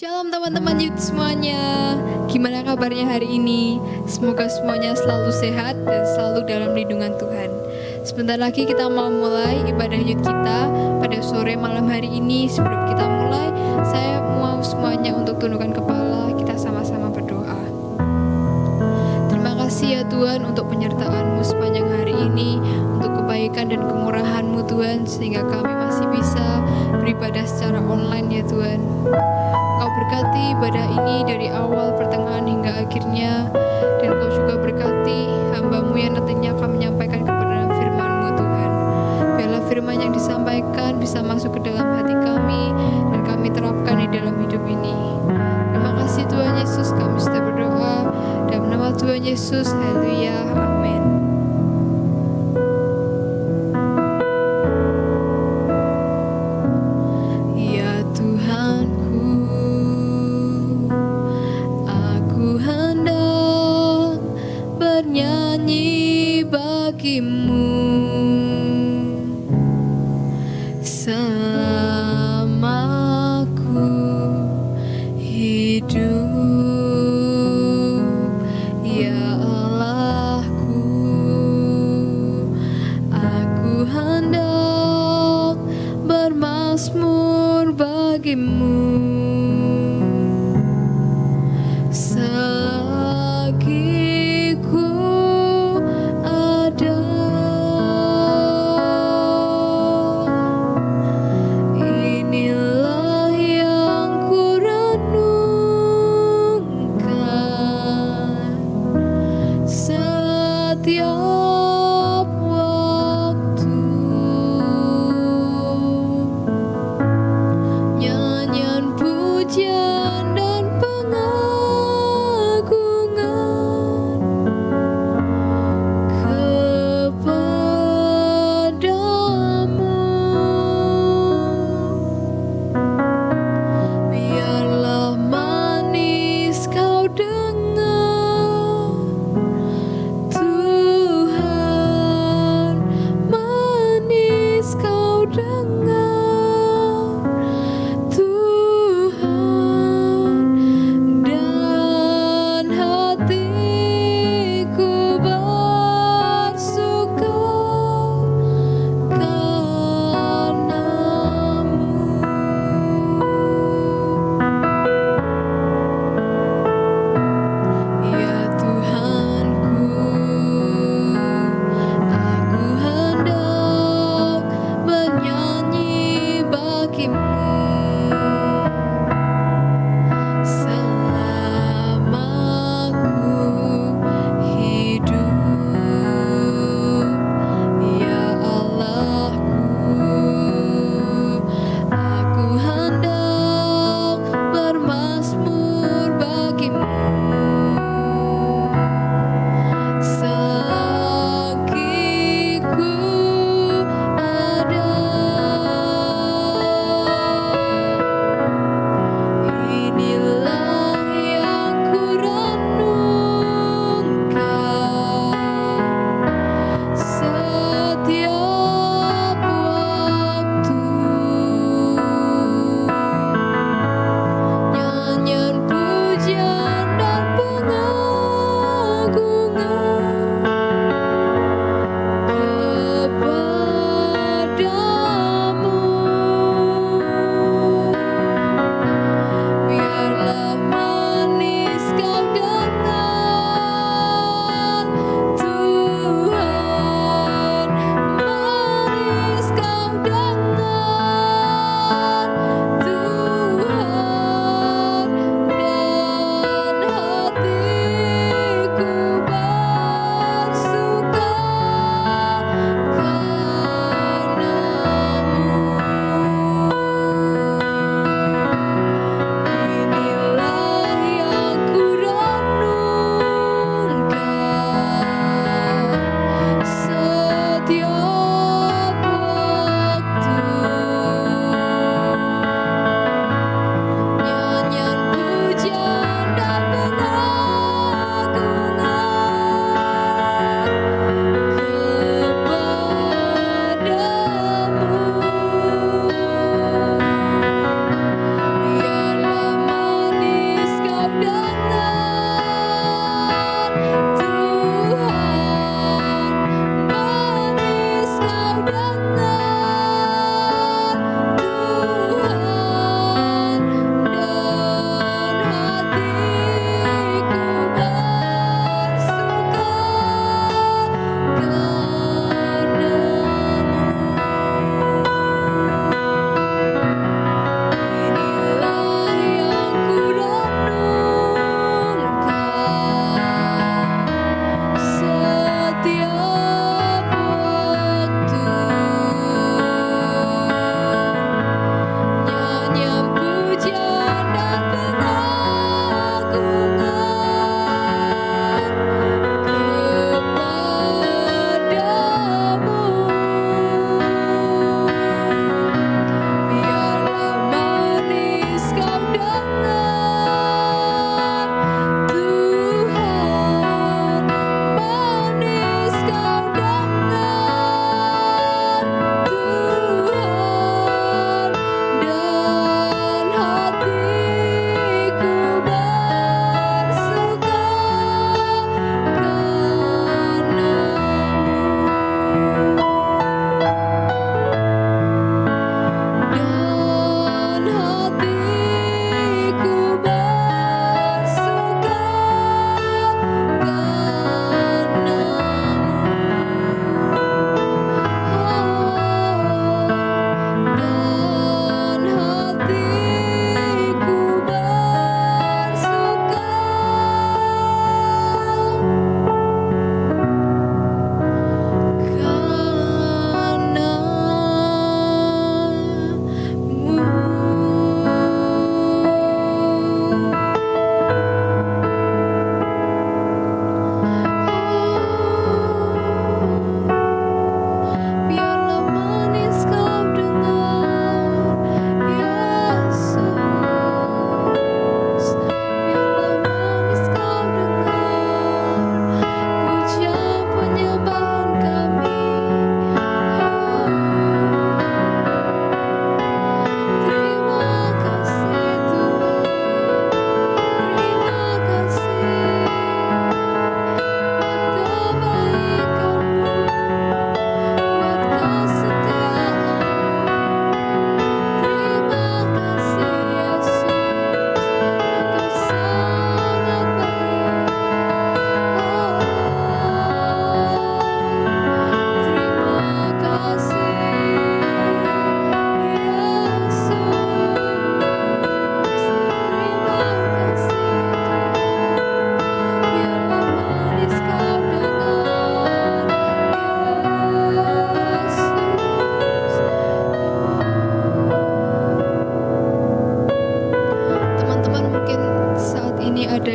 Shalom teman-teman youth semuanya. Gimana kabarnya hari ini? Semoga semuanya selalu sehat dan selalu dalam lindungan Tuhan. Sebentar lagi kita mau mulai ibadah youth kita pada sore malam hari ini. Sebelum kita mulai, saya mau semuanya untuk tundukkan kepala, kita sama-sama berdoa. Terima kasih ya Tuhan untuk penyertaan-Mu sepanjang hari ini, untuk kebaikan dan kemurahan-Mu Tuhan, sehingga kami masih bisa beribadah secara online ya Tuhan. Kau berkati ibadah ini dari awal, pertengahan hingga akhirnya, dan Kau juga berkati hamba-Mu yang nantinya akan menyampaikan kebenaran firman-Mu Tuhan. Biarlah firman yang disampaikan bisa masuk ke dalam hati kami dan kami terapkan di dalam hidup ini. Terima kasih Tuhan Yesus, kami sudah berdoa dalam nama Tuhan Yesus. Haleluya, amin. Ya Tuhanku, aku hendak bernyanyi bagimu selama ku hidup, ya Allahku. Aku hendak bermazmur bagimu selagi ku ada. Inilah yang ku renungkan setiap waktu. Nyanyian pujian dan pengakuan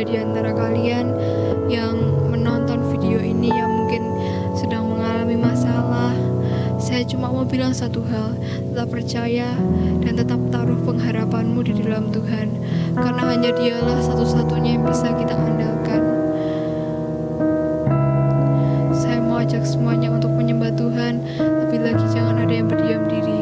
di antara kalian yang menonton video ini yang mungkin sedang mengalami masalah, saya cuma mau bilang satu hal, tetap percaya dan tetap taruh pengharapanmu di dalam Tuhan, karena hanya Dialah satu-satunya yang bisa kita andalkan. Saya mau ajak semuanya untuk menyembah Tuhan, lebih lagi jangan ada yang berdiam diri.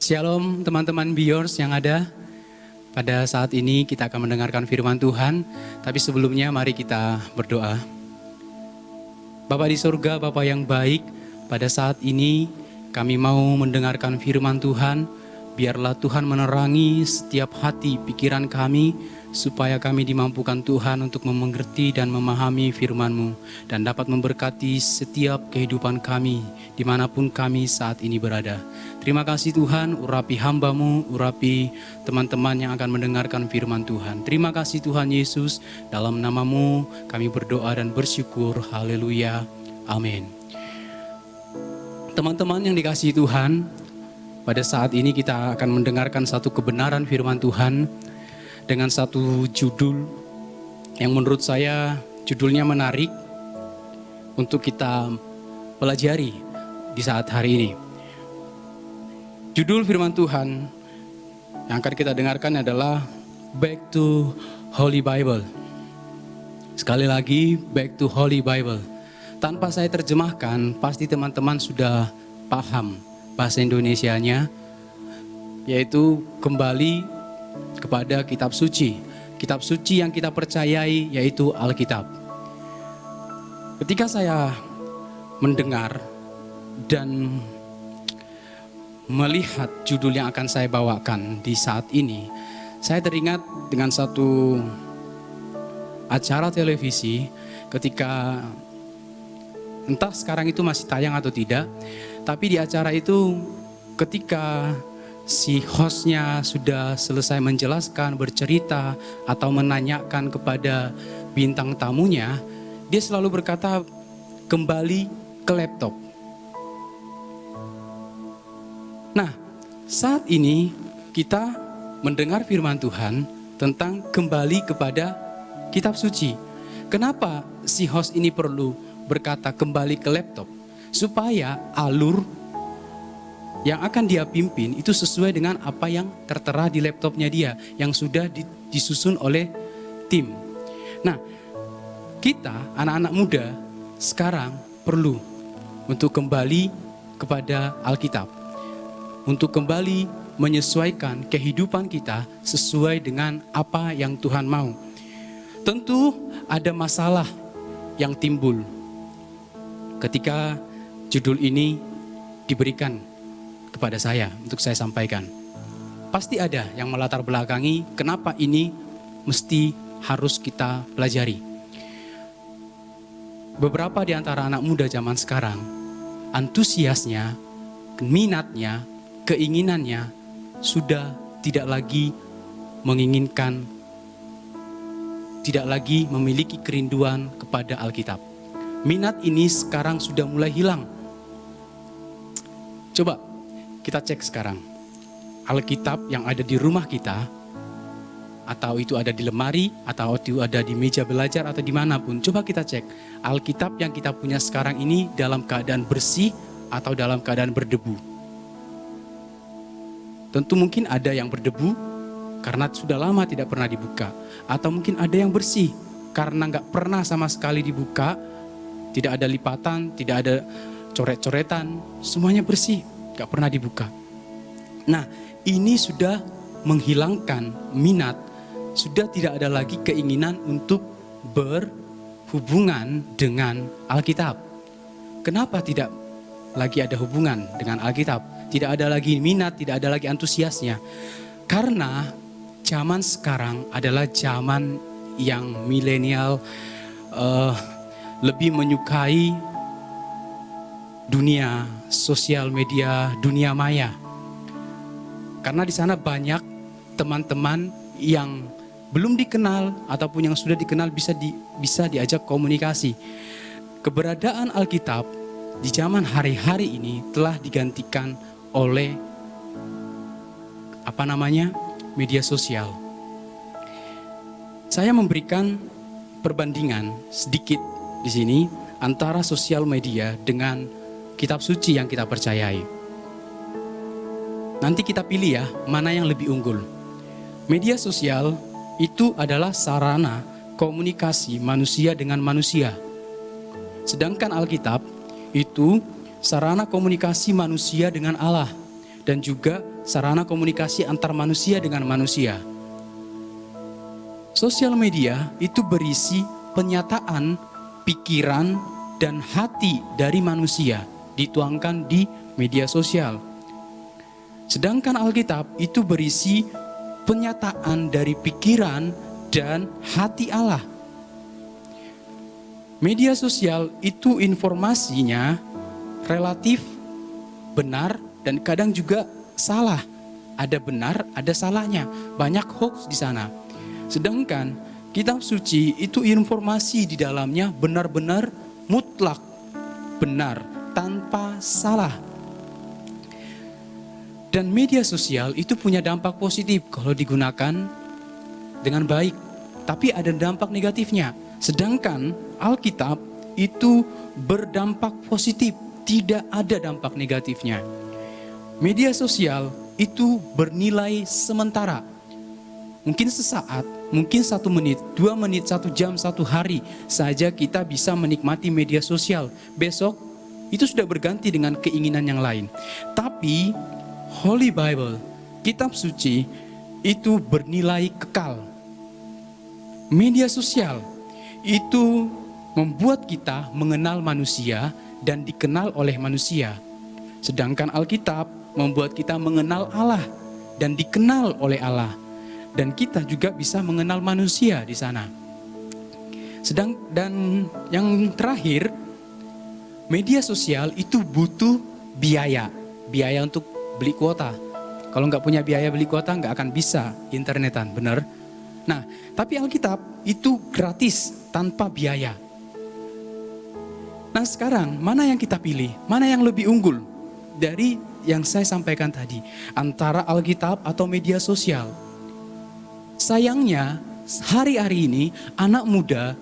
Shalom teman-teman Beyond yang ada. Pada saat ini kita akan mendengarkan firman Tuhan. Tapi sebelumnya mari kita berdoa. Bapa di surga, Bapa yang baik, pada saat ini kami mau mendengarkan firman Tuhan. Biarlah Tuhan menerangi setiap hati pikiran kami, supaya kami dimampukan Tuhan untuk mengerti dan memahami firman-Mu, dan dapat memberkati setiap kehidupan kami, dimanapun kami saat ini berada. Terima kasih Tuhan, urapi hamba-Mu, urapi teman-teman yang akan mendengarkan firman Tuhan. Terima kasih Tuhan Yesus, dalam nama-Mu kami berdoa dan bersyukur. Haleluya, amin. Teman-teman yang dikasihi Tuhan, pada saat ini kita akan mendengarkan satu kebenaran firman Tuhan dengan satu judul yang menurut saya judulnya menarik untuk kita pelajari di saat hari ini. Judul firman Tuhan yang akan kita dengarkan adalah Back to Holy Bible. Sekali lagi, Back to Holy Bible. Tanpa saya terjemahkan, pasti teman-teman sudah paham bahasa Indonesianya, yaitu kembali kepada kitab suci. Kitab suci yang kita percayai yaitu Alkitab. Ketika saya mendengar dan melihat judul yang akan saya bawakan di saat ini, saya teringat dengan satu acara televisi ketika, entah sekarang itu masih tayang atau tidak, tapi di acara itu ketika si hostnya sudah selesai menjelaskan, bercerita, atau menanyakan kepada bintang tamunya, dia selalu berkata, kembali ke laptop. Nah, saat ini kita mendengar firman Tuhan tentang kembali kepada kitab suci. Kenapa si host ini perlu berkata kembali ke laptop? Supaya alur yang akan dia pimpin itu sesuai dengan apa yang tertera di laptopnya dia, yang sudah disusun oleh tim. Nah, kita anak-anak muda sekarang perlu untuk kembali kepada Alkitab, untuk kembali menyesuaikan kehidupan kita sesuai dengan apa yang Tuhan mau. Tentu ada masalah yang timbul ketika judul ini diberikan kepada saya untuk saya sampaikan. Pasti ada yang melatar belakangi kenapa ini mesti harus kita pelajari. Beberapa di antara anak muda zaman sekarang, antusiasnya, minatnya, keinginannya sudah tidak lagi menginginkan, tidak lagi memiliki kerinduan kepada Alkitab. Minat ini sekarang sudah mulai hilang. Coba kita cek sekarang. Alkitab yang ada di rumah kita, atau itu ada di lemari, atau itu ada di meja belajar, atau dimanapun. Coba kita cek. Alkitab yang kita punya sekarang ini dalam keadaan bersih atau dalam keadaan berdebu. Tentu mungkin ada yang berdebu karena sudah lama tidak pernah dibuka. Atau mungkin ada yang bersih karena nggak pernah sama sekali dibuka. Tidak ada lipatan, tidak ada coret-coretan, semuanya bersih, gak pernah dibuka. Nah, ini sudah menghilangkan minat, sudah tidak ada lagi keinginan untuk berhubungan dengan Alkitab. Kenapa tidak lagi ada hubungan dengan Alkitab? Tidak ada lagi minat, tidak ada lagi antusiasnya. Karena zaman sekarang adalah zaman yang milenial, lebih menyukai dunia sosial media, dunia maya. Karena di sana banyak teman-teman yang belum dikenal ataupun yang sudah dikenal bisa diajak komunikasi. Keberadaan Alkitab di zaman hari-hari ini telah digantikan oleh media sosial. Saya memberikan perbandingan sedikit di sini antara sosial media dengan kitab suci yang kita percayai. Nanti kita pilih ya, mana yang lebih unggul. Media sosial itu adalah sarana komunikasi manusia dengan manusia. Sedangkan Alkitab itu sarana komunikasi manusia dengan Allah dan juga sarana komunikasi antar manusia dengan manusia. Sosial media itu berisi penyataan pikiran dan hati dari manusia dituangkan di media sosial. Sedangkan Alkitab itu berisi penyataan dari pikiran dan hati Allah. Media sosial itu informasinya relatif benar dan kadang juga salah. Ada benar, ada salahnya. Banyak hoax di sana. Sedangkan kitab suci itu informasi di dalamnya benar-benar mutlak, benar, tanpa salah. Dan media sosial itu punya dampak positif kalau digunakan dengan baik. Tapi ada dampak negatifnya. Sedangkan Alkitab itu berdampak positif, tidak ada dampak negatifnya. Media sosial itu bernilai sementara. Mungkin sesaat, mungkin 1 menit, 2 menit, 1 jam, 1 hari saja kita bisa menikmati media sosial. Besok itu sudah berganti dengan keinginan yang lain. Tapi Holy Bible, kitab suci itu bernilai kekal. Media sosial itu membuat kita mengenal manusia dan dikenal oleh manusia. Sedangkan Alkitab membuat kita mengenal Allah dan dikenal oleh Allah. Dan kita juga bisa mengenal manusia di sana. Dan yang terakhir, media sosial itu butuh biaya. Biaya untuk beli kuota. Kalau nggak punya biaya beli kuota nggak akan bisa internetan, benar? Nah, tapi Alkitab itu gratis tanpa biaya. Nah sekarang mana yang kita pilih? Mana yang lebih unggul dari yang saya sampaikan tadi? Antara Alkitab atau media sosial? Sayangnya hari-hari ini anak muda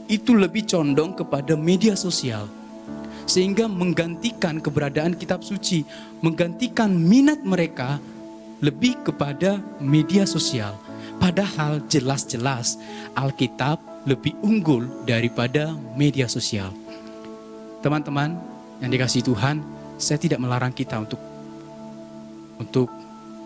itu lebih condong kepada media sosial. Sehingga menggantikan keberadaan kitab suci, menggantikan minat mereka lebih kepada media sosial. Padahal jelas-jelas Alkitab lebih unggul daripada media sosial. Teman-teman yang dikasihi Tuhan, saya tidak melarang kita untuk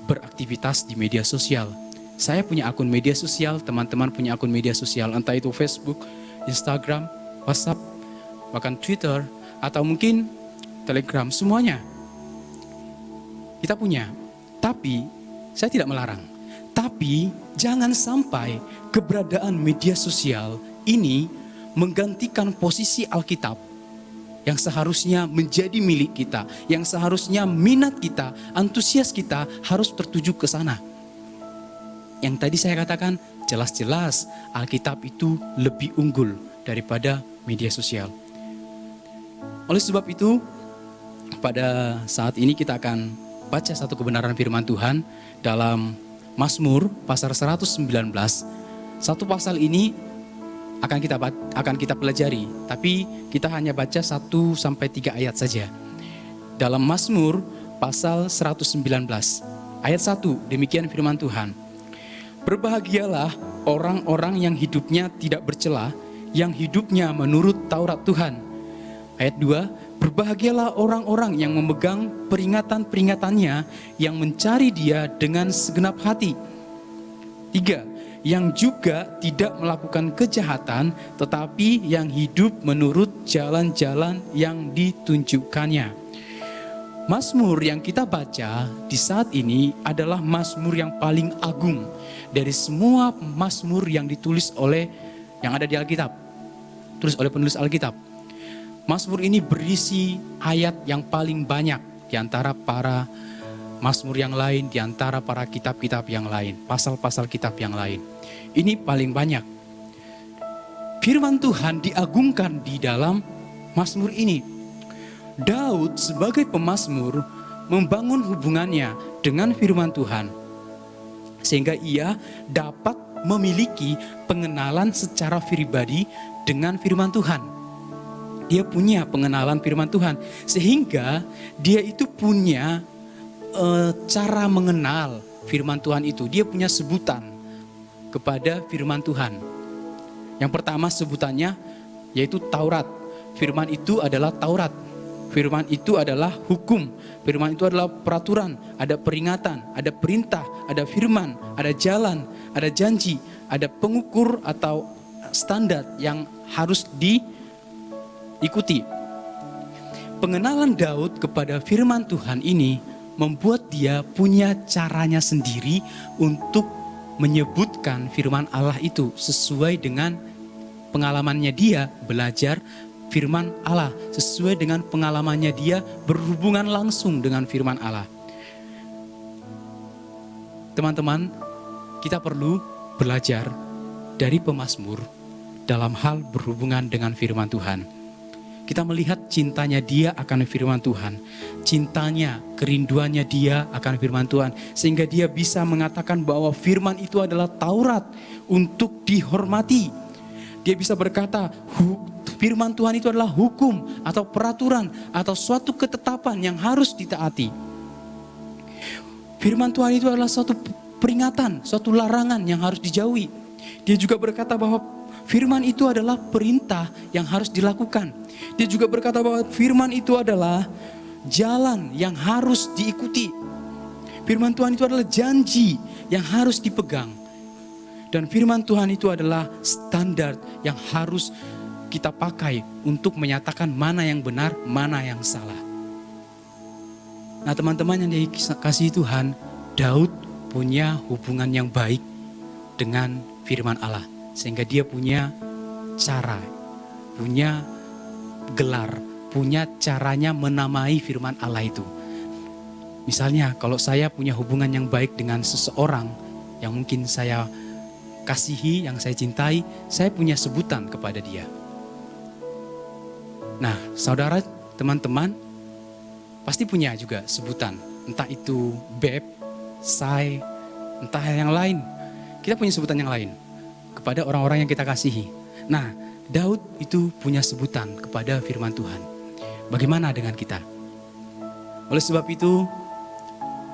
beraktivitas di media sosial. Saya punya akun media sosial, teman-teman punya akun media sosial, entah itu Facebook, Instagram, WhatsApp, bahkan Twitter, atau mungkin Telegram, semuanya kita punya. Tapi saya tidak melarang. Tapi jangan sampai keberadaan media sosial ini menggantikan posisi Alkitab yang seharusnya menjadi milik kita, yang seharusnya minat kita, antusias kita harus tertuju ke sana. Yang tadi saya katakan, jelas-jelas Alkitab itu lebih unggul daripada media sosial. Oleh sebab itu, pada saat ini kita akan baca satu kebenaran firman Tuhan dalam Mazmur pasal 119. Satu pasal ini akan kita pelajari, tapi kita hanya baca 1-3 ayat saja. Dalam Mazmur pasal 119 ayat 1, demikian firman Tuhan. Berbahagialah orang-orang yang hidupnya tidak bercela, yang hidupnya menurut Taurat Tuhan. Ayat 2, berbahagialah orang-orang yang memegang peringatan-peringatannya, yang mencari Dia dengan segenap hati. 3, yang juga tidak melakukan kejahatan, tetapi yang hidup menurut jalan-jalan yang ditunjukkannya. Mazmur yang kita baca di saat ini adalah mazmur yang paling agung dari semua mazmur yang ditulis yang ada di Alkitab, tulis oleh penulis Alkitab. Mazmur ini berisi ayat yang paling banyak di antara para mazmur yang lain, di antara para kitab-kitab yang lain, pasal-pasal kitab yang lain. Ini paling banyak. Firman Tuhan diagungkan di dalam mazmur ini. Daud sebagai pemazmur membangun hubungannya dengan firman Tuhan, sehingga ia dapat memiliki pengenalan secara pribadi dengan firman Tuhan. Dia punya pengenalan firman Tuhan, sehingga dia itu punya cara mengenal firman Tuhan itu. Dia punya sebutan kepada firman Tuhan. Yang pertama sebutannya yaitu Taurat. Firman itu adalah Taurat. Firman itu adalah hukum. Firman itu adalah peraturan, ada peringatan, ada perintah, ada firman, ada jalan, ada janji, ada pengukur atau standar yang harus diikuti. pengenalan Daud kepada firman Tuhan ini membuat dia punya caranya sendiri untuk menyebutkan firman Allah itu sesuai dengan pengalamannya dia belajar firman Allah, sesuai dengan pengalamannya dia berhubungan langsung dengan firman Allah. Teman-teman, kita perlu belajar dari pemazmur dalam hal berhubungan dengan firman Tuhan. Kita melihat cintanya dia akan firman Tuhan. Cintanya, kerinduannya dia akan firman Tuhan. Sehingga dia bisa mengatakan bahwa firman itu adalah Taurat untuk dihormati. Dia bisa berkata, firman Tuhan itu adalah hukum atau peraturan atau suatu ketetapan yang harus ditaati. Firman Tuhan itu adalah suatu peringatan, suatu larangan yang harus dijauhi. Dia juga berkata bahwa firman itu adalah perintah yang harus dilakukan. Dia juga berkata bahwa firman itu adalah jalan yang harus diikuti. Firman Tuhan itu adalah janji yang harus dipegang. Dan firman Tuhan itu adalah standar yang harus kita pakai untuk menyatakan mana yang benar, mana yang salah. Nah teman-teman yang dikasihi Tuhan, Daud punya hubungan yang baik dengan firman Allah. Sehingga dia punya cara, punya gelar, punya caranya menamai firman Allah itu. Misalnya kalau saya punya hubungan yang baik dengan seseorang yang mungkin saya kasihi, yang saya cintai, saya punya sebutan kepada dia. Nah saudara, teman-teman pasti punya juga sebutan. Entah itu beb, say, entah yang lain. Kita punya sebutan yang lain kepada orang-orang yang kita kasihi. Nah, Daud itu punya sebutan kepada firman Tuhan. Bagaimana dengan kita? Oleh sebab itu,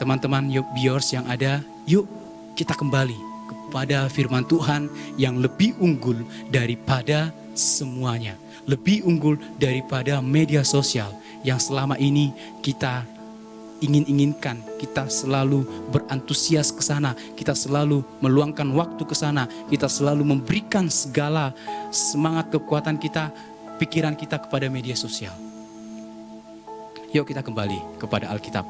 teman-teman Biors yang ada, yuk kita kembali kepada firman Tuhan yang lebih unggul daripada semuanya. Lebih unggul daripada media sosial yang selama ini kita ingin-inginkan, kita selalu berantusias ke sana, kita selalu meluangkan waktu ke sana, kita selalu memberikan segala semangat kekuatan kita, pikiran kita kepada media sosial. Yuk kita kembali kepada Alkitab.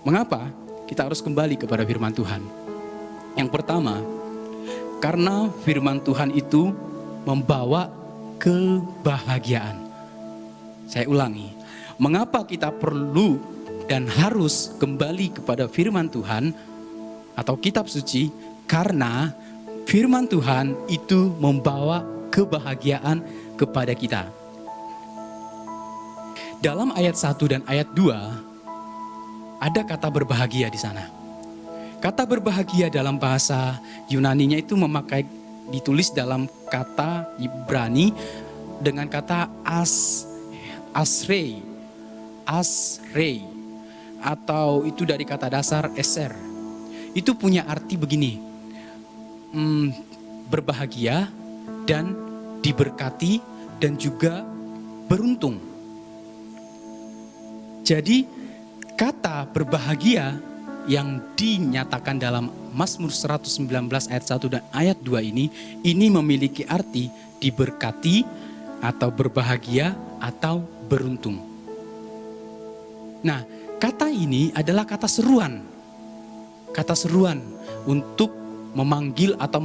Mengapa kita harus kembali kepada firman Tuhan? Yang pertama, karena firman Tuhan itu membawa kebahagiaan. Saya ulangi, mengapa kita perlu dan harus kembali kepada firman Tuhan atau kitab suci? Karena firman Tuhan itu membawa kebahagiaan kepada kita. Dalam ayat 1 dan ayat 2 ada kata berbahagia di sana. Kata berbahagia dalam bahasa Yunaninya itu ditulis dalam kata Ibrani dengan kata asrei, atau itu dari kata dasar eser. Itu punya arti begini, berbahagia dan diberkati dan juga beruntung. Jadi kata berbahagia yang dinyatakan dalam Mazmur 119 ayat 1 dan ayat 2 ini memiliki arti diberkati atau berbahagia atau beruntung. Nah, kata ini adalah kata seruan. Kata seruan untuk memanggil atau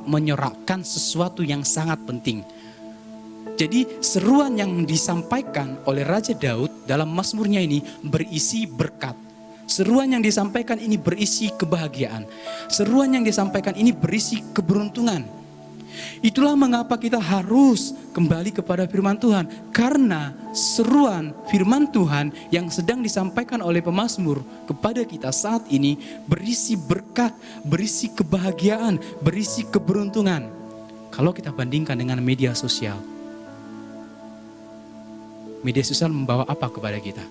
menyorakkan sesuatu yang sangat penting. Jadi seruan yang disampaikan oleh Raja Daud dalam Mazmurnya ini berisi berkat. Seruan yang disampaikan ini berisi kebahagiaan. Seruan yang disampaikan ini berisi keberuntungan. Itulah mengapa kita harus kembali kepada firman Tuhan. Karena seruan firman Tuhan yang sedang disampaikan oleh pemazmur kepada kita saat ini berisi berkat, berisi kebahagiaan, berisi keberuntungan. Kalau kita bandingkan dengan media sosial. Media sosial membawa apa kepada kita?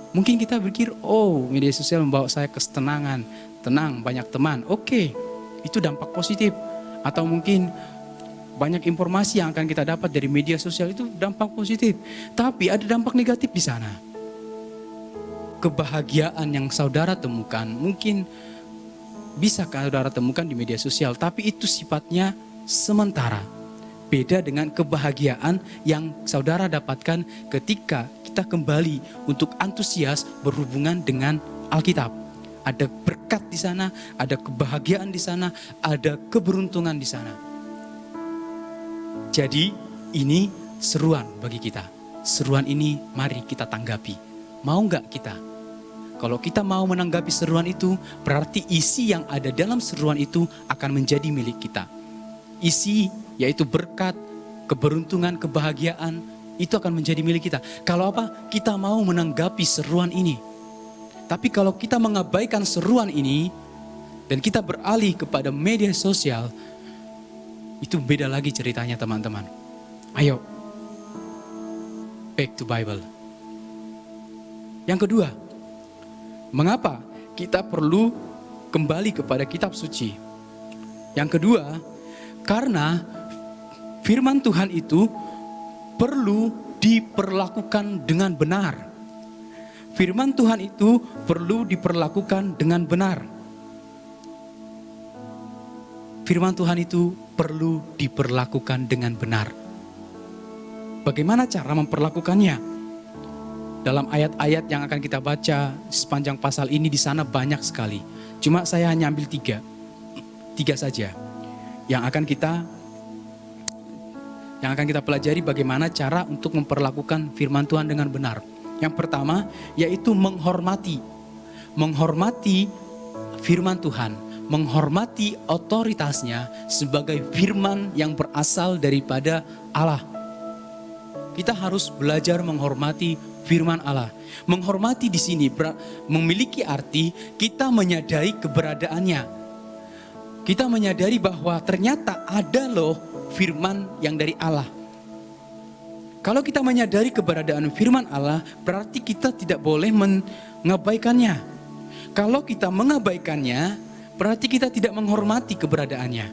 Mungkin kita berpikir, oh media sosial membawa saya ketenangan, tenang, banyak teman. Oke, itu dampak positif. Atau mungkin banyak informasi yang akan kita dapat dari media sosial itu dampak positif. Tapi ada dampak negatif di sana. Kebahagiaan yang saudara temukan mungkin bisa saudara temukan di media sosial. Tapi itu sifatnya sementara. beda dengan kebahagiaan yang saudara dapatkan ketika kita kembali untuk antusias berhubungan dengan Alkitab. Ada berkat di sana, ada kebahagiaan di sana, ada keberuntungan di sana. Jadi ini seruan bagi kita. Seruan ini mari kita tanggapi. Mau nggak kita? Kalau kita mau menanggapi seruan itu, berarti isi yang ada dalam seruan itu akan menjadi milik kita. Isi yaitu berkat, keberuntungan, kebahagiaan, itu akan menjadi milik kita. Kalau apa? Kita mau menanggapi seruan ini. Tapi kalau kita mengabaikan seruan ini, dan kita beralih kepada media sosial, itu beda lagi ceritanya teman-teman. Ayo, back to Bible. Yang kedua, mengapa kita perlu kembali kepada kitab suci? Yang kedua, karena firman Tuhan itu perlu diperlakukan dengan benar. Firman Tuhan itu perlu diperlakukan dengan benar. Firman Tuhan itu perlu diperlakukan dengan benar. Bagaimana cara memperlakukannya? Dalam ayat-ayat yang akan kita baca sepanjang pasal ini, di sana banyak sekali. Cuma saya hanya ambil tiga saja yang akan kita pelajari bagaimana cara untuk memperlakukan firman Tuhan dengan benar. Yang pertama yaitu menghormati firman Tuhan, menghormati otoritasnya sebagai firman yang berasal daripada Allah. Kita harus belajar menghormati firman Allah. Menghormati di sini memiliki arti kita menyadari keberadaannya. Kita menyadari bahwa ternyata ada loh firman yang dari Allah. Kalau kita menyadari keberadaan firman Allah, berarti kita tidak boleh mengabaikannya. Kalau kita mengabaikannya, berarti kita tidak menghormati keberadaannya.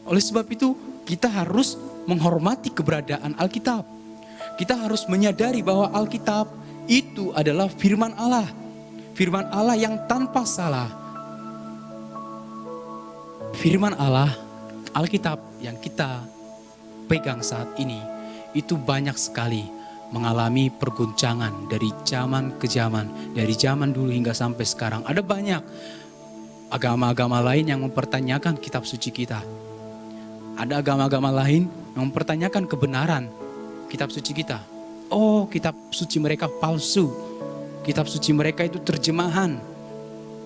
Oleh sebab itu, kita harus menghormati keberadaan Alkitab. Kita harus menyadari bahwa Alkitab itu adalah firman Allah. Firman Allah yang tanpa salah. Firman Allah, Alkitab yang kita pegang saat ini, itu banyak sekali mengalami perguncangan dari zaman ke zaman. Dari zaman dulu hingga sampai sekarang. Ada banyak agama-agama lain yang mempertanyakan kitab suci kita. Ada agama-agama lain yang mempertanyakan kebenaran kitab suci kita. Oh, kitab suci mereka palsu. Kitab suci mereka itu terjemahan.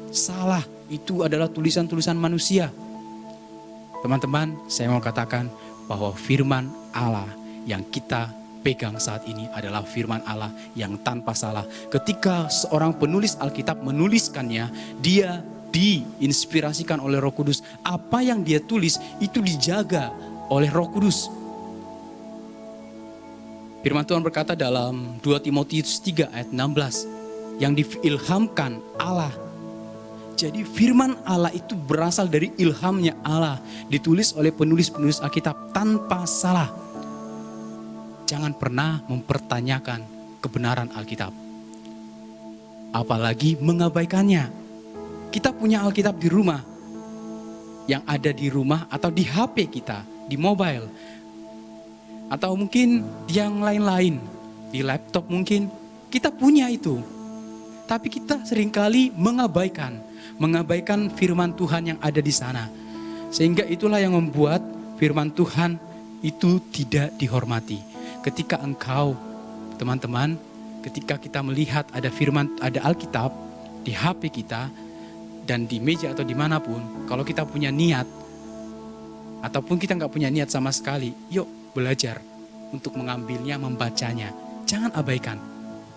Salah, itu adalah tulisan-tulisan manusia. Teman-teman, saya mau katakan bahwa firman Allah yang kita pegang saat ini adalah firman Allah yang tanpa salah. Ketika seorang penulis Alkitab menuliskannya, dia diinspirasikan oleh Roh Kudus. Apa yang dia tulis itu dijaga oleh Roh Kudus. Firman Tuhan berkata dalam 2 Timotius 3 ayat 16, yang diilhamkan Allah. Jadi firman Allah itu berasal dari ilhamnya Allah, ditulis oleh penulis-penulis Alkitab tanpa salah. Jangan pernah mempertanyakan kebenaran Alkitab, apalagi mengabaikannya. Kita punya Alkitab di rumah, yang ada di rumah atau di HP kita, di mobile, atau mungkin yang lain-lain, di laptop mungkin, kita punya itu. Tapi kita seringkali mengabaikan firman Tuhan yang ada di sana. Sehingga itulah yang membuat firman Tuhan itu tidak dihormati. Ketika engkau, teman-teman, ketika kita melihat ada firman, ada Alkitab di HP kita, dan di meja atau dimanapun, kalau kita punya niat, ataupun kita nggak punya niat sama sekali, yuk belajar untuk mengambilnya, membacanya. Jangan abaikan,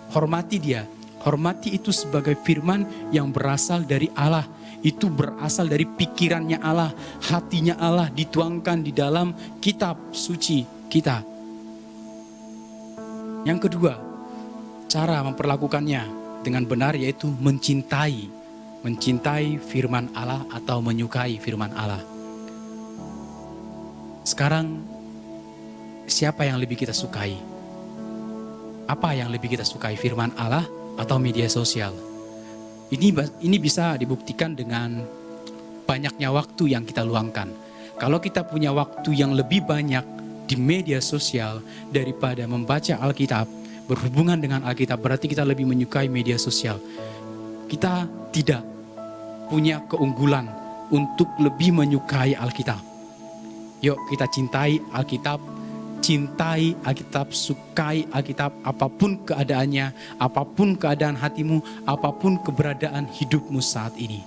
hormati dia. Hormati itu sebagai firman yang berasal dari Allah. Itu berasal dari pikirannya Allah, hatinya Allah, dituangkan di dalam kitab suci kita. Yang kedua, cara memperlakukannya dengan benar yaitu mencintai firman Allah atau menyukai firman Allah. Sekarang, siapa yang lebih kita sukai? Apa yang lebih kita sukai, firman Allah atau media sosial? Ini bisa dibuktikan dengan banyaknya waktu yang kita luangkan. Kalau kita punya waktu yang lebih banyak di media sosial daripada membaca Alkitab, berhubungan dengan Alkitab, berarti kita lebih menyukai media sosial. Kita tidak punya keunggulan untuk lebih menyukai Alkitab. Yuk kita cintai Alkitab, sukai Alkitab, apapun keadaannya, apapun keadaan hatimu, apapun keberadaan hidupmu saat ini.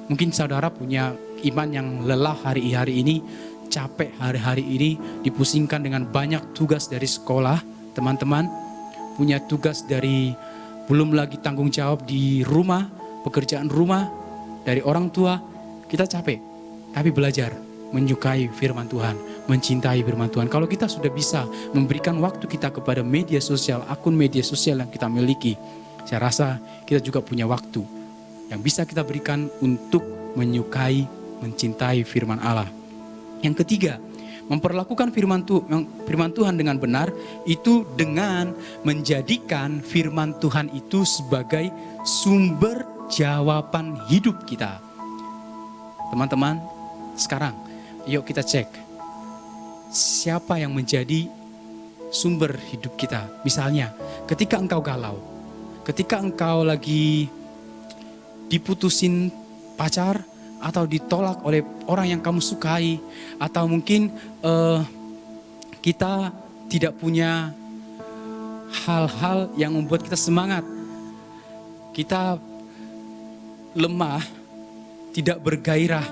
Mungkin saudara punya iman yang lelah hari-hari ini, capek hari-hari ini, dipusingkan dengan banyak tugas dari sekolah, teman-teman, punya tugas dari, belum lagi tanggung jawab di rumah, pekerjaan rumah, dari orang tua, kita capek, tapi belajar menyukai firman Tuhan, mencintai firman Tuhan. Kalau kita sudah bisa memberikan waktu kita kepada media sosial, akun media sosial yang kita miliki, saya rasa kita juga punya waktu yang bisa kita berikan untuk menyukai, mencintai firman Allah. Yang ketiga, memperlakukan firman Tuhan dengan benar, itu dengan menjadikan firman Tuhan itu sebagai sumber jawaban hidup kita. Teman-teman, sekarang yuk kita cek siapa yang menjadi sumber hidup kita. Misalnya, ketika engkau galau, ketika engkau lagi diputusin pacar, atau ditolak oleh orang yang kamu sukai, atau mungkin kita tidak punya hal-hal yang membuat kita semangat, kita lemah, tidak bergairah,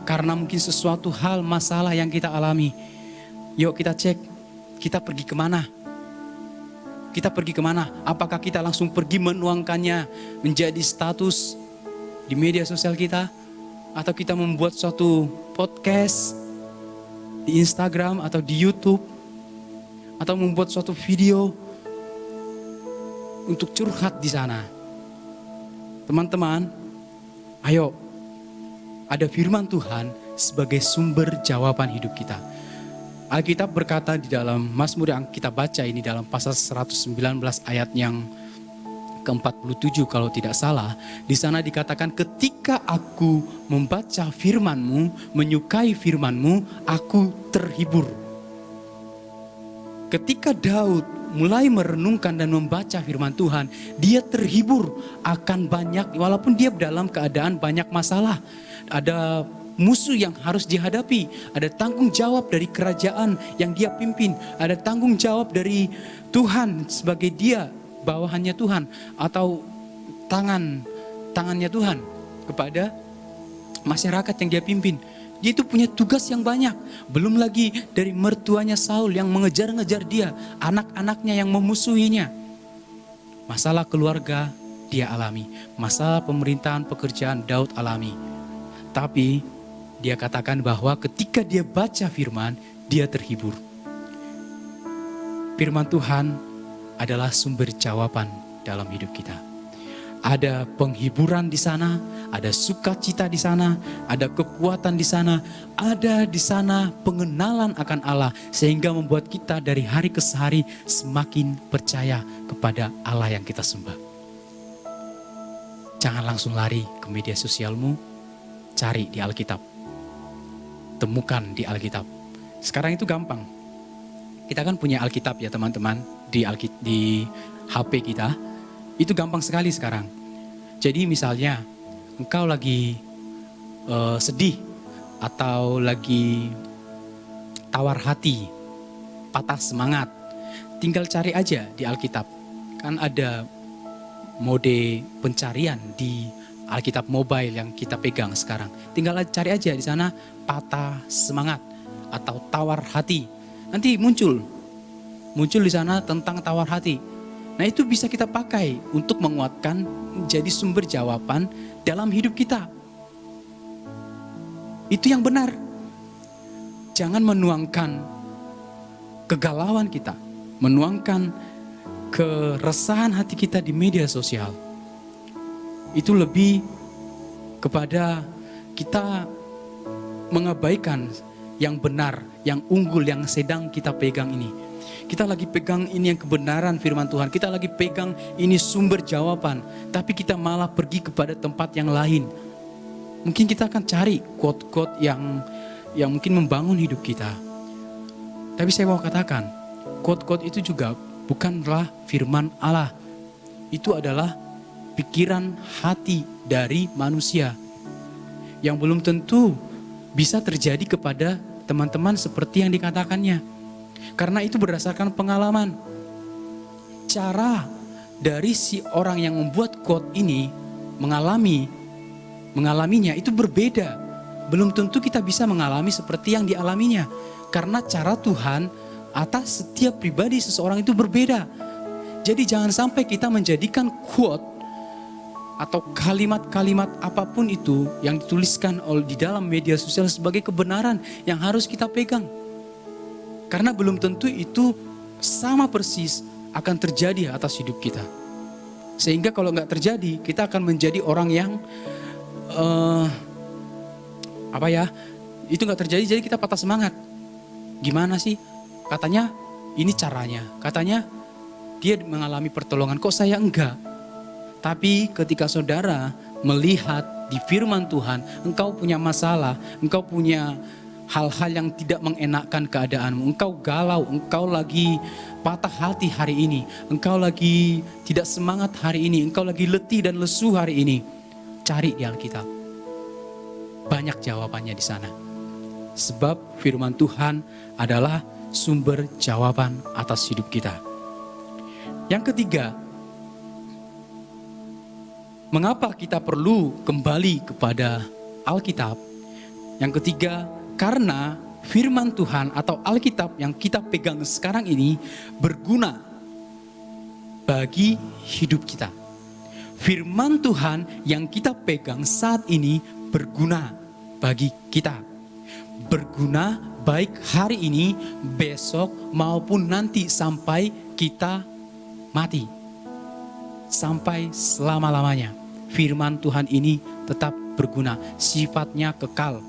karena mungkin sesuatu hal, masalah yang kita alami. Yuk kita cek, kita pergi kemana? Kita pergi kemana? Apakah kita langsung pergi menuangkannya menjadi status di media sosial kita? Atau kita membuat suatu podcast di Instagram atau di YouTube? Atau membuat suatu video untuk curhat di sana? Teman-teman, ayo, ada firman Tuhan sebagai sumber jawaban hidup kita. Alkitab berkata di dalam Mazmur yang kita baca ini, dalam pasal 119 ayat yang ke-47 kalau tidak salah, di sana dikatakan, ketika aku membaca firman-Mu, menyukai firman-Mu, aku terhibur. Ketika Daud mulai merenungkan dan membaca firman Tuhan, dia terhibur akan banyak, walaupun dia dalam keadaan banyak masalah. Ada musuh yang harus dihadapi, ada tanggung jawab dari kerajaan yang dia pimpin, ada tanggung jawab dari Tuhan sebagai dia bawahannya Tuhan, atau tangannya Tuhan kepada masyarakat yang dia pimpin. Dia itu punya tugas yang banyak. Belum lagi dari mertuanya Saul yang mengejar-ngejar dia, anak-anaknya yang memusuhinya. Masalah keluarga dia alami, masalah pemerintahan pekerjaan Daud alami. Tapi dia katakan bahwa ketika dia baca firman, dia terhibur. Firman Tuhan adalah sumber jawaban dalam hidup kita. Ada penghiburan di sana, ada sukacita di sana, ada kekuatan di sana, ada di sana pengenalan akan Allah, sehingga membuat kita dari hari ke hari semakin percaya kepada Allah yang kita sembah. Jangan langsung lari ke media sosialmu, cari di Alkitab. Temukan di Alkitab. Sekarang itu gampang. Kita kan punya Alkitab ya teman-teman, di HP kita. Itu gampang sekali sekarang. Jadi misalnya engkau lagi sedih atau lagi tawar hati, patah semangat, tinggal cari aja di Alkitab. Kan ada mode pencarian di Alkitab mobile yang kita pegang sekarang. Tinggal cari aja di sana patah semangat atau tawar hati. Nanti muncul di sana tentang tawar hati. Nah itu bisa kita pakai untuk menguatkan, menjadi sumber jawaban dalam hidup kita. Itu yang benar. Jangan menuangkan kegalauan kita, menuangkan keresahan hati kita di media sosial. Itu lebih kepada kita mengabaikan yang benar, yang unggul, yang sedang kita pegang ini. Kita lagi pegang ini yang kebenaran firman Tuhan. Kita lagi pegang ini sumber jawaban. Tapi kita malah pergi kepada tempat yang lain. mungkin kita akan cari quote-quote yang mungkin membangun hidup kita. Tapi saya mau katakan, quote-quote itu juga bukanlah firman Allah. Itu adalah pikiran hati dari manusia yang belum tentu bisa terjadi kepada teman-teman seperti yang dikatakannya. Karena itu berdasarkan pengalaman. Cara dari si orang yang membuat quote ini mengalaminya itu berbeda. Belum tentu kita bisa mengalami seperti yang dialaminya. Karena cara Tuhan atas setiap pribadi seseorang itu berbeda. Jadi jangan sampai kita menjadikan quote atau kalimat-kalimat apapun itu yang dituliskan di dalam media sosial sebagai kebenaran yang harus kita pegang. Karena belum tentu itu sama persis akan terjadi atas hidup kita. Sehingga kalau nggak terjadi, kita akan menjadi orang yang itu nggak terjadi, jadi kita patah semangat. Gimana sih? Katanya ini caranya. Katanya dia mengalami pertolongan, kok saya enggak? Tapi ketika saudara melihat di firman Tuhan, engkau punya masalah, engkau punya hal-hal yang tidak mengenakkan keadaanmu, engkau galau, engkau lagi patah hati hari ini, engkau lagi tidak semangat hari ini, engkau lagi letih dan lesu hari ini, cari di Alkitab. Banyak jawabannya di sana. Sebab firman Tuhan adalah sumber jawaban atas hidup kita. Yang ketiga, mengapa kita perlu kembali kepada Alkitab? Yang ketiga, karena firman Tuhan atau Alkitab yang kita pegang sekarang ini berguna bagi hidup kita. Firman Tuhan yang kita pegang saat ini berguna bagi kita. Berguna baik hari ini, besok maupun nanti sampai kita mati. Sampai selama-lamanya. Firman Tuhan ini tetap berguna, sifatnya kekal.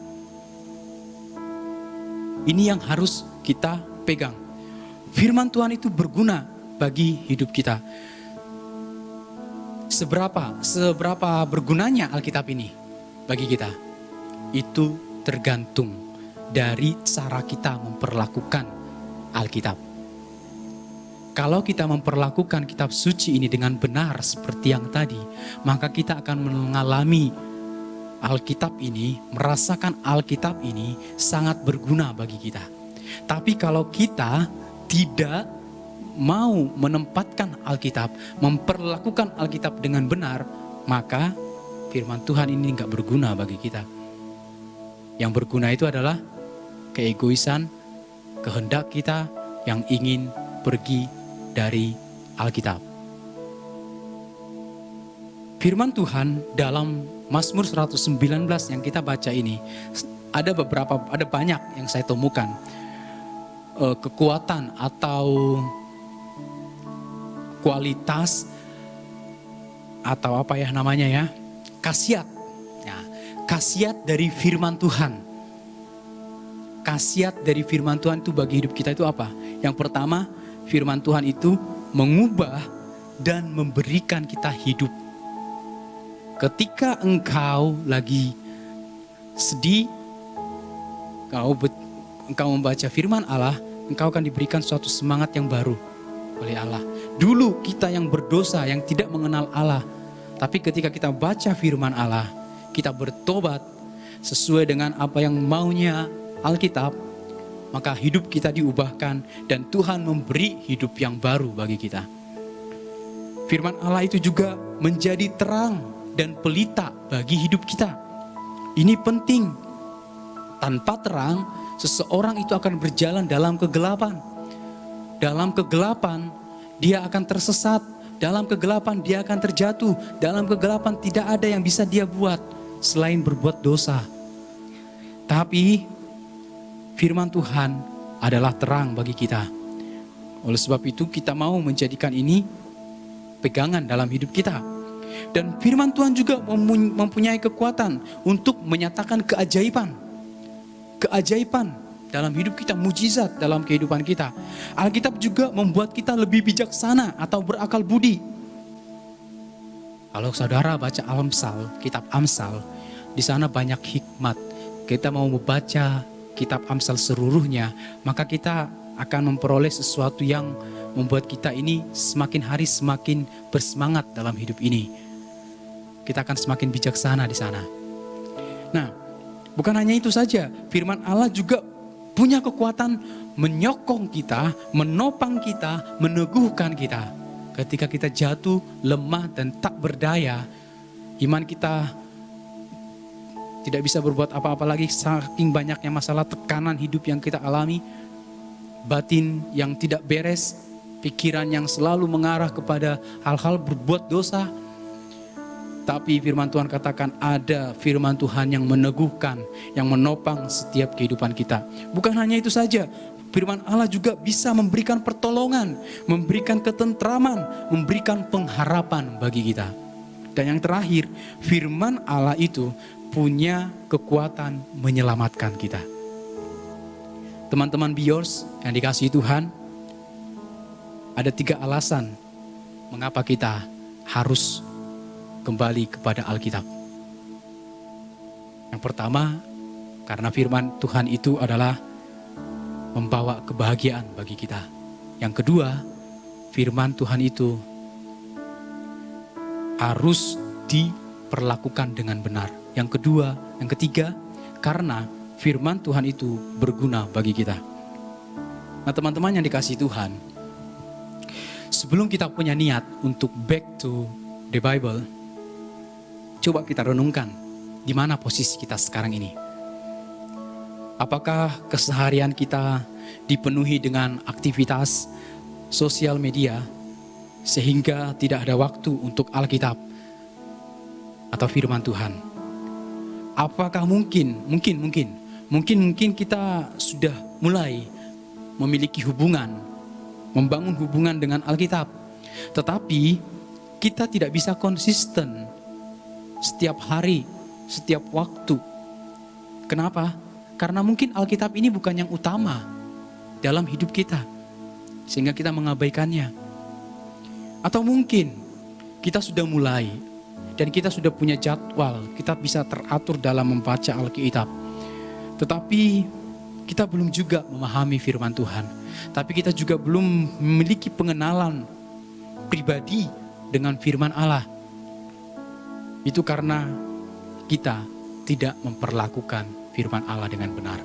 Ini yang harus kita pegang. Firman Tuhan itu berguna bagi hidup kita. Seberapa bergunanya Alkitab ini bagi kita? Itu tergantung dari cara kita memperlakukan Alkitab. Kalau kita memperlakukan kitab suci ini dengan benar seperti yang tadi, maka kita akan mengalami Alkitab ini, merasakan Alkitab ini sangat berguna bagi kita. Tapi kalau kita tidak mau menempatkan Alkitab, memperlakukan Alkitab dengan benar, maka firman Tuhan ini enggak berguna bagi kita. Yang berguna itu adalah keegoisan, kehendak kita yang ingin pergi dari Alkitab. Firman Tuhan dalam Mazmur 119 yang kita baca ini, ada banyak yang saya temukan kekuatan atau kualitas atau khasiat. Nah, khasiat dari firman Tuhan. Khasiat dari firman Tuhan itu bagi hidup kita itu apa? Yang pertama, firman Tuhan itu mengubah dan memberikan kita hidup. Ketika engkau lagi sedih, engkau membaca firman Allah, engkau akan diberikan suatu semangat yang baru oleh Allah. Dulu kita yang berdosa, yang tidak mengenal Allah. Tapi ketika kita baca firman Allah, kita bertobat sesuai dengan apa yang maunya Alkitab, maka hidup kita diubahkan dan Tuhan memberi hidup yang baru bagi kita. Firman Allah itu juga menjadi terang dan pelita bagi hidup kita. Ini penting. Tanpa terang, seseorang itu akan berjalan dalam kegelapan. Dalam kegelapan, dia akan tersesat. Dalam kegelapan, dia akan terjatuh. Dalam kegelapan, tidak ada yang bisa dia buat selain berbuat dosa. Tapi firman Tuhan adalah terang bagi kita. Oleh sebab itu kita mau menjadikan ini pegangan dalam hidup kita. Dan firman Tuhan juga mempunyai kekuatan untuk menyatakan keajaiban. Keajaiban dalam hidup kita, mujizat dalam kehidupan kita. Alkitab juga membuat kita lebih bijaksana atau berakal budi. Kalau saudara baca Amsal, kitab Amsal, di sana banyak hikmat. Kita mau membaca kitab Amsal seluruhnya, maka kita akan memperoleh sesuatu yang membuat kita ini semakin hari semakin bersemangat dalam hidup ini. Kita akan semakin bijaksana di sana. Nah, bukan hanya itu saja, firman Allah juga punya kekuatan menyokong kita, menopang kita, meneguhkan kita. Ketika kita jatuh, lemah dan tak berdaya, iman kita tidak bisa berbuat apa-apa lagi, saking banyaknya masalah tekanan hidup yang kita alami, batin yang tidak beres, pikiran yang selalu mengarah kepada hal-hal berbuat dosa. Tapi firman Tuhan katakan ada firman Tuhan yang meneguhkan, yang menopang setiap kehidupan kita. Bukan hanya itu saja, firman Allah juga bisa memberikan pertolongan, memberikan ketentraman, memberikan pengharapan bagi kita. Dan yang terakhir, firman Allah itu punya kekuatan menyelamatkan kita. Teman-teman Bios yang dikasihi Tuhan, ada 3 alasan mengapa kita harus kembali kepada Alkitab. Yang pertama, karena firman Tuhan itu adalah membawa kebahagiaan bagi kita. Yang kedua, firman Tuhan itu harus diperlakukan dengan benar. Yang ketiga, karena firman Tuhan itu berguna bagi kita. Nah, teman-teman yang dikasihi Tuhan, sebelum kita punya niat untuk back to the Bible, coba kita renungkan di mana posisi kita sekarang ini. Apakah keseharian kita dipenuhi dengan aktivitas sosial media sehingga tidak ada waktu untuk Alkitab atau firman Tuhan? Apakah mungkin kita sudah mulai memiliki membangun hubungan dengan Alkitab, tetapi kita tidak bisa konsisten setiap hari, setiap waktu. Kenapa? Karena mungkin Alkitab ini bukan yang utama dalam hidup kita, sehingga kita mengabaikannya. Atau mungkin kita sudah mulai dan kita sudah punya jadwal, kita bisa teratur dalam membaca Alkitab, tetapi kita belum juga memahami firman Tuhan. Tapi kita juga belum memiliki pengenalan pribadi dengan firman Allah. Itu karena kita tidak memperlakukan firman Allah dengan benar.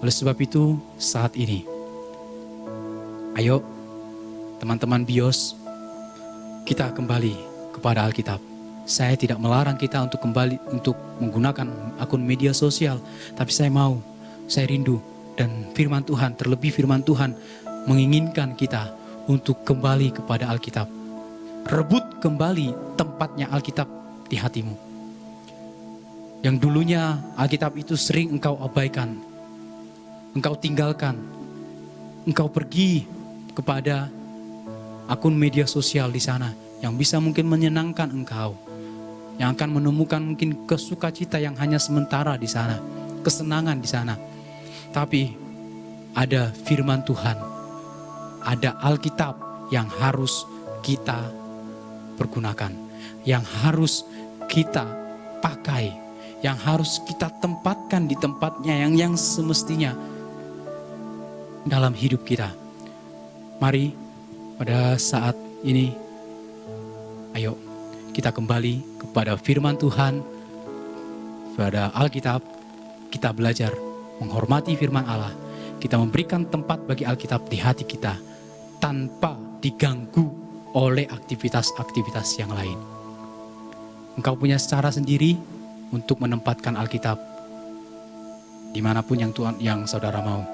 Oleh sebab itu, saat ini, ayo teman-teman Bios, kita kembali kepada Alkitab. Saya tidak melarang kita untuk kembali untuk menggunakan akun media sosial, tapi saya rindu, dan firman Tuhan, terlebih firman Tuhan menginginkan kita untuk kembali kepada Alkitab. Rebut kembali tempatnya Alkitab di hatimu. Yang dulunya Alkitab itu sering engkau abaikan, engkau tinggalkan, engkau pergi kepada akun media sosial di sana yang bisa mungkin menyenangkan engkau, yang akan menemukan mungkin kesukacita yang hanya sementara di sana, kesenangan di sana. Tapi ada firman Tuhan, ada Alkitab yang harus kita pergunakan, yang harus kita pakai, yang harus kita tempatkan di tempatnya yang semestinya dalam hidup kita. Mari pada saat ini, ayo kita kembali kepada firman Tuhan, pada Alkitab. Kita belajar menghormati firman Allah. Kita memberikan tempat bagi Alkitab di hati kita tanpa diganggu oleh aktivitas-aktivitas yang lain. Engkau punya cara sendiri untuk menempatkan Alkitab dimanapun yang saudara mau.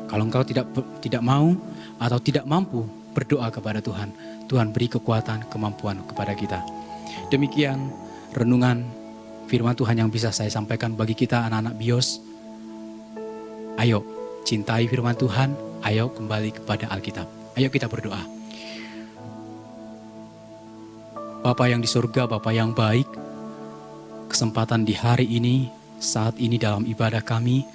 Kalau engkau tidak mau atau tidak mampu, berdoa kepada Tuhan. Tuhan beri kekuatan, kemampuan kepada kita. Demikian renungan firman Tuhan yang bisa saya sampaikan bagi kita anak-anak Bios. Ayo cintai firman Tuhan, ayo kembali kepada Alkitab. Ayo kita berdoa. Bapa yang di surga, Bapa yang baik, kesempatan di hari ini, saat ini dalam ibadah kami,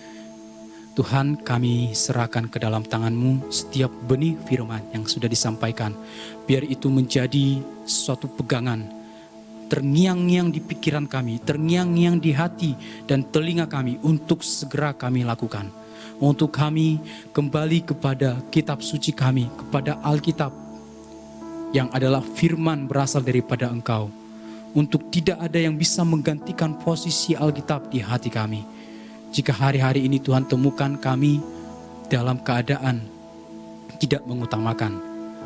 Tuhan, kami serahkan ke dalam tangan-Mu setiap benih firman yang sudah disampaikan. Biar itu menjadi suatu pegangan terngiang-ngiang di pikiran kami, terngiang-ngiang di hati dan telinga kami untuk segera kami lakukan. Untuk kami kembali kepada kitab suci kami, kepada Alkitab yang adalah firman berasal daripada Engkau. Untuk tidak ada yang bisa menggantikan posisi Alkitab di hati kami. Jika hari-hari ini Tuhan temukan kami dalam keadaan tidak mengutamakan,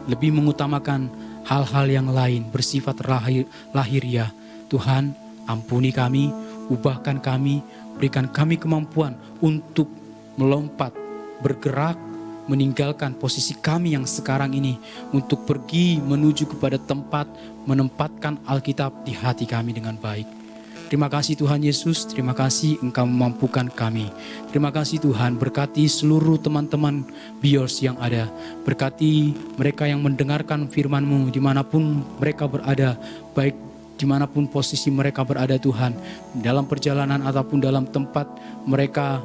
lebih mengutamakan hal-hal yang lain bersifat lahiriah, Tuhan ampuni kami, ubahkan kami, berikan kami kemampuan untuk melompat, bergerak, meninggalkan posisi kami yang sekarang ini untuk pergi menuju kepada tempat menempatkan Alkitab di hati kami dengan baik. Terima kasih Tuhan Yesus, terima kasih Engkau memampukan kami. Terima kasih Tuhan, berkati seluruh teman-teman Biors yang ada. Berkati mereka yang mendengarkan firman-Mu dimanapun mereka berada, baik dimanapun posisi mereka berada Tuhan. Dalam perjalanan ataupun dalam tempat mereka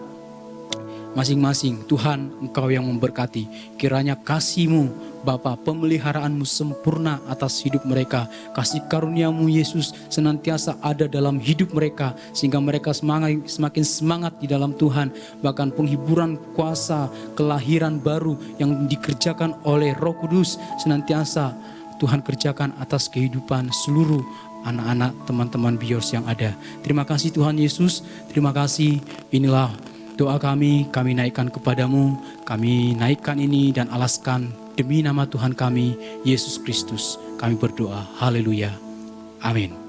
masing-masing, Tuhan Engkau yang memberkati. Kiranya kasih-Mu Bapa, pemeliharaan-Mu sempurna atas hidup mereka. Kasih karunia-Mu Yesus senantiasa ada dalam hidup mereka, sehingga mereka semakin semangat di dalam Tuhan. Bahkan penghiburan kuasa kelahiran baru yang dikerjakan oleh Roh Kudus senantiasa Tuhan kerjakan atas kehidupan seluruh anak-anak teman-teman Biors yang ada. Terima kasih Tuhan Yesus, terima kasih. Inilah doa kami naikkan kepadamu, kami naikkan ini dan alaskan demi nama Tuhan kami, Yesus Kristus. Kami berdoa, haleluya, amin.